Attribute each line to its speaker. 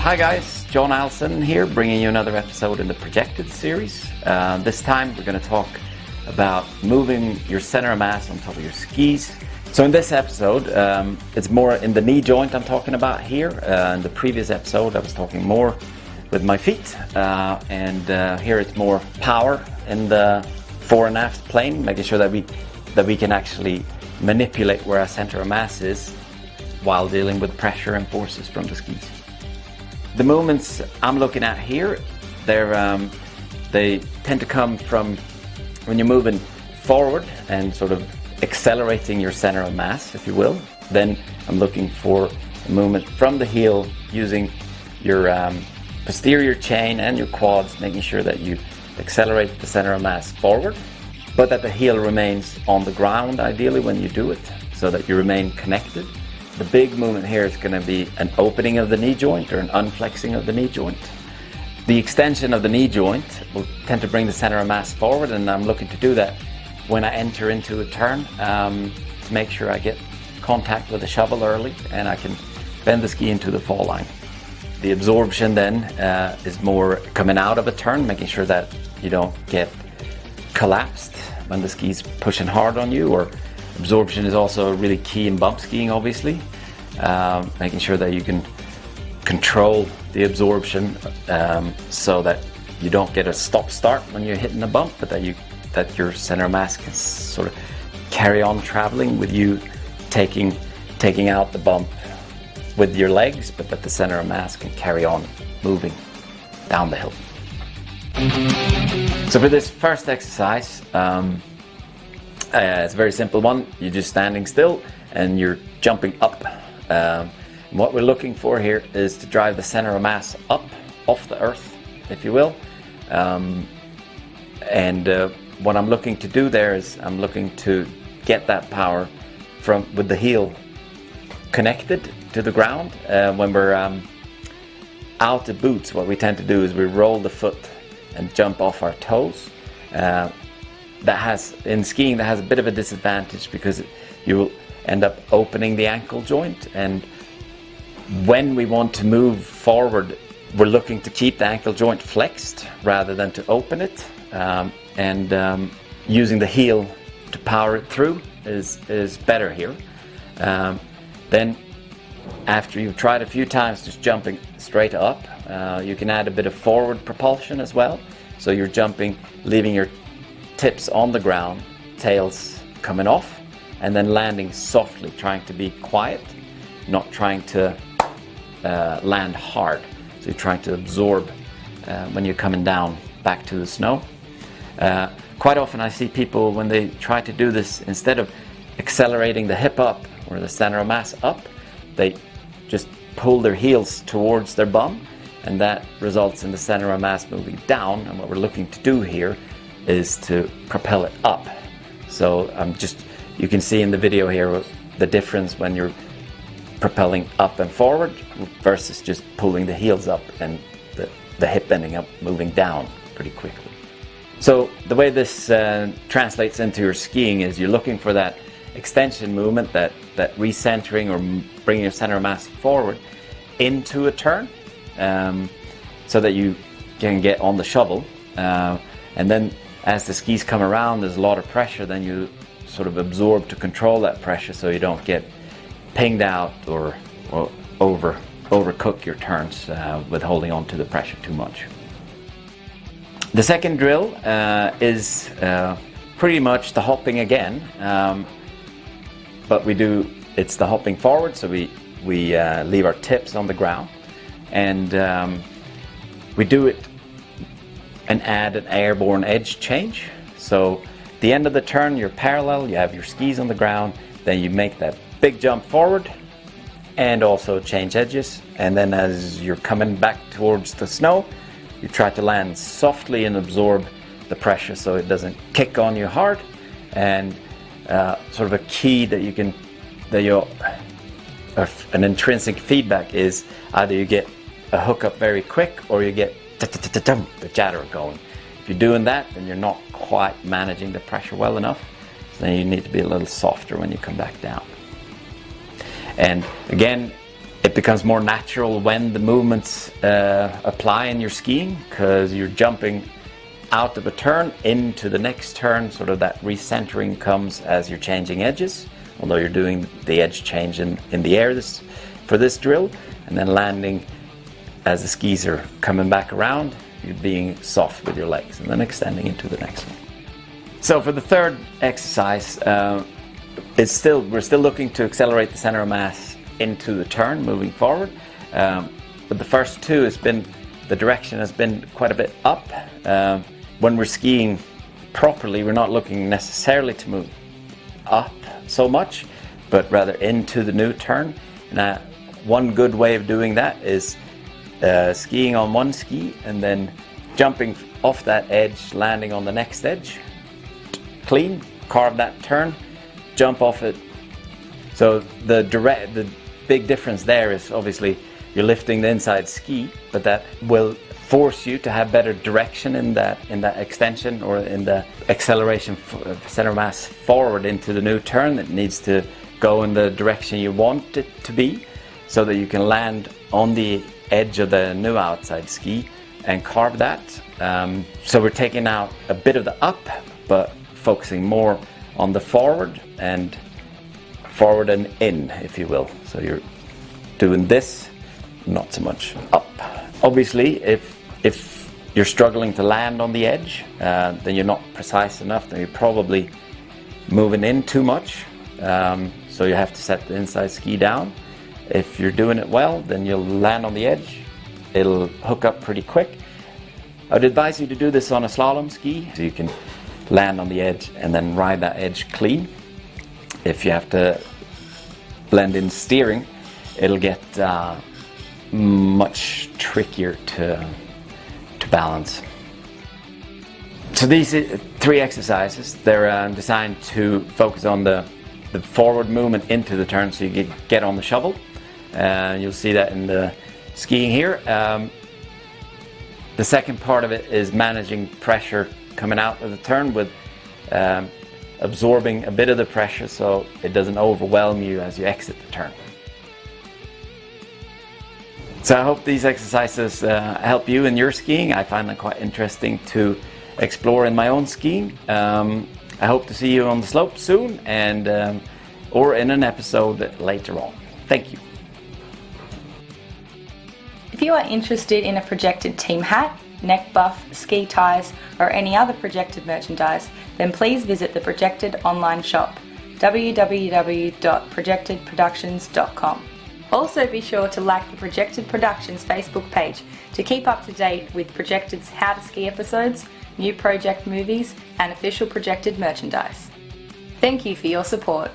Speaker 1: Hi guys, JonAhlsen here, bringing you another episode in the Projected series. This time we're going to talk about moving your center of mass on top of your skis. So in this episode, it's more in the knee joint I'm talking about here. In the previous episode I was talking more with my feet, and here it's more power in the fore and aft plane, making sure that we can actually manipulate where our center of mass is while dealing with pressure and forces from the skis. The movements I'm looking at here, they tend to come from when you're moving forward and sort of accelerating your center of mass, if you will. Then I'm looking for a movement from the heel using your posterior chain and your quads, making sure that you accelerate the center of mass forward, but that the heel remains on the ground ideally when you do it, so that you remain connected. The big movement here is going to be an opening of the knee joint or an unflexing of the knee joint. The extension of the knee joint will tend to bring the center of mass forward, and I'm looking to do that when I enter into a turn to make sure I get contact with the shovel early and I can bend the ski into the fall line. The absorption then is more coming out of a turn, making sure that you don't get collapsed when the ski's pushing hard on you, or absorption is also really key in bump skiing, obviously. Making sure that you can control the absorption so that you don't get a stop-start when you're hitting a bump, but that your center of mass can sort of carry on traveling with you taking out the bump with your legs, but that the center of mass can carry on moving down the hill. So for this first exercise, it's a very simple one. You're just standing still and you're jumping up. What we're looking for here is to drive the center of mass up off the earth, if you will. What I'm looking to do there is I'm looking to get that power with the heel connected to the ground. When we're out of boots, what we tend to do is we roll the foot and jump off our toes. In skiing that has a bit of a disadvantage because you will end up opening the ankle joint, and when we want to move forward we're looking to keep the ankle joint flexed rather than to open it, using the heel to power it through is better here. Then after you've tried a few times just jumping straight up, you can add a bit of forward propulsion as well, so you're jumping, leaving your tips on the ground, tails coming off, and then landing softly, trying to be quiet, not trying to land hard. So you're trying to absorb when you're coming down back to the snow. Quite often I see people, when they try to do this, instead of accelerating the hip up or the center of mass up, they just pull their heels towards their bum, and that results in the center of mass moving down. And what we're looking to do here is to propel it up. So you can see in the video here the difference when you're propelling up and forward versus just pulling the heels up and the hip ending up moving down pretty quickly. So the way this translates into your skiing is you're looking for that extension movement, that recentering or bringing your center of mass forward into a turn, so that you can get on the shovel, and then as the skis come around, there's a lot of pressure, then you sort of absorb to control that pressure so you don't get pinged out or overcook your turns with holding on to the pressure too much. The second drill is pretty much the hopping again, but we do it's the hopping forward, so we leave our tips on the ground, and we do it and add an airborne edge change. So at the end of the turn, you're parallel, you have your skis on the ground, then you make that big jump forward and also change edges, and then as you're coming back towards the snow, you try to land softly and absorb the pressure so it doesn't kick on you hard. And sort of a key that an intrinsic feedback is either you get a hookup very quick or you get the chatter going. If you're doing that, then you're not quite managing the pressure well enough. So then you need to be a little softer when you come back down. And again, it becomes more natural when the movements apply in your skiing, because you're jumping out of a turn into the next turn. Sort of that recentering comes as you're changing edges, although you're doing the edge change in the air for this drill, and then landing as the skis are coming back around, you're being soft with your legs and then extending into the next one. So for the third exercise, we're still looking to accelerate the center of mass into the turn, moving forward. But the first two the direction has been quite a bit up. When we're skiing properly, we're not looking necessarily to move up so much, but rather into the new turn. And one good way of doing that is skiing on one ski and then jumping off that edge, landing on the next edge, clean, carve that turn, jump off it. So the big difference there is obviously you're lifting the inside ski, but that will force you to have better direction in that extension or in the acceleration center mass forward into the new turn. That needs to go in the direction you want it to be, so that you can land on the edge of the new outside ski and carve that. So we're taking out a bit of the up, but focusing more on the forward and in, if you will. So you're doing this, not so much up. Obviously, if you're struggling to land on the edge, then you're not precise enough, then you're probably moving in too much. So you have to set the inside ski down. If you're doing it well, then you'll land on the edge. It'll hook up pretty quick. I'd advise you to do this on a slalom ski, so you can land on the edge and then ride that edge clean. If you have to blend in steering, it'll get much trickier to balance. So these three exercises, they're designed to focus on the forward movement into the turn, so you get on the shovel. You'll see that in the skiing here. The second part of it is managing pressure coming out of the turn with absorbing a bit of the pressure so it doesn't overwhelm you as you exit the turn. So I hope these exercises help you in your skiing. I find them quite interesting to explore in my own skiing. I hope to see you on the slope soon, and or in an episode later on. Thank you.
Speaker 2: If you are interested in a projected team hat, neck buff, ski ties, or any other projected merchandise, then please visit the Projected online shop, www.projectedproductions.com. Also be sure to like the Projected Productions Facebook page to keep up to date with Projected's How to Ski episodes, new project movies, and official Projected merchandise. Thank you for your support.